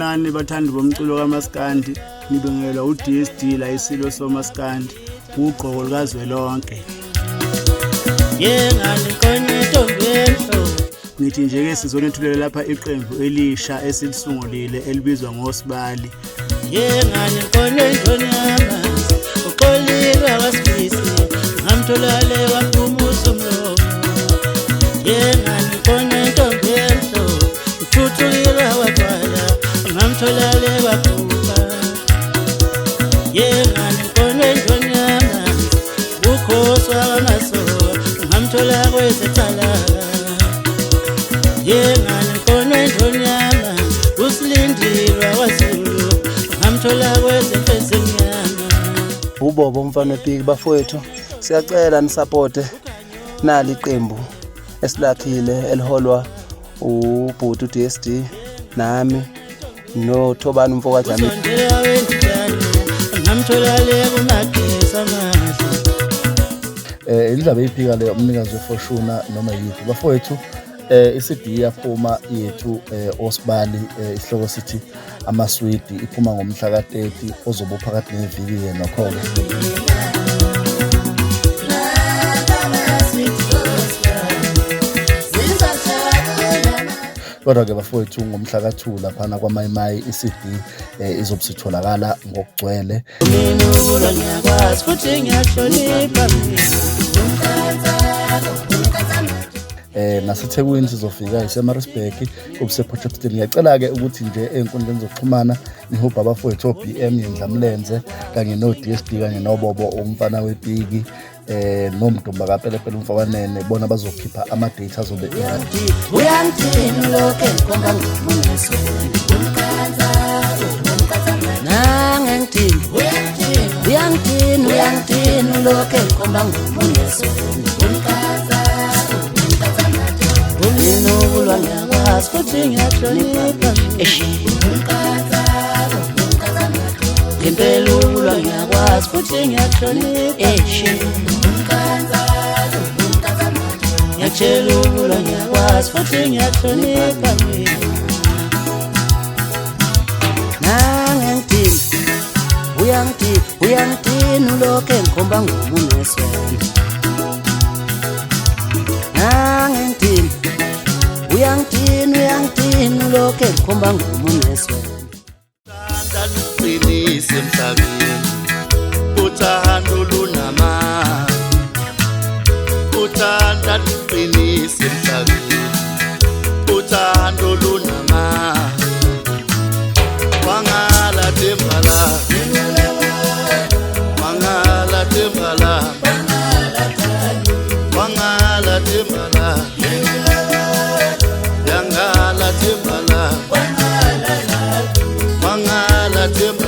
sanibonani bathandi bomculo kaMaskandi, nibingelwa uDSD la isilo soMaskandi, uqoqo likazwelonke. Yengani konye ntombethu. Ngithi nje ke sizonethulela lapha iqembu elisha esilisungulile elibizwa ngoSibali. Yengani konye ntonyama, uqolile wasifisi, ngamtholale waphumuza umlomo. Yengani konye ntombethu, uthuthukile wakwala, ngamtholale waphupha. Yengani konye ntonyama, ukhoswa wamasoka, ngamthola kwezethala. Yengani konye ntonyama, usilindilwa waZulu, ngamthola kwezemfezi emnyama. Ubobo umfana wePiki bafowethu, siyacela nisapote nali iqembu esilakhile eliholwa ubhuti uDSD nami noThobani umfokazi ami. Ngamtholale kumagesa amahle. Indaba eyiphika le umnikazi weFortuna noma yithi bafowethu iCD yaphuma yethu oSibali isihloko sithi amaswidi iphuma ngomhla ka-30 ozoba phakathi neviki yena khona. Kodwa-ke bafowethu ngomhla ka-2 laphana kwaMayimayi iCD izobusitholakala ngokugcwele. Mina ukula ngiyakwazi futhi ngiyahlonipha naseThekwini sizofika iseMaritzburg kusePotchefstroom. Ngiyacela-ke ukuthi nje ey'nkundleni zokuxhumana nihubhe abafowethu oBM Yendlamlenze kanye noDSD kanye noBobo umfana wePiki nomdumba kaPelepele umfakwanene bona bazokhipha ama-date azobe uyangithini lokho engikhomba ngomuso nangengithini uyangithini lokho engikhomba ngomuso mina ukulwa ngiyakwazi futhi ngiyahlonipha ngempela ukulwa ngiyakwazi futhi ngiyahlonipha ngiyatshela ukulwa ngiyakwazi futhi ngiyahlonipha nangengithini uyangithini lokho engikhomba ngomuso nangengithini uyangithini lokho engikhomba ngomuso. Luqinise emhlabeni uthando lunamandla, uthando luqinise emhlabeni uthando lunamandla. Wangala tembala wangala tembala wangala tembala yangala tembala wangala tembala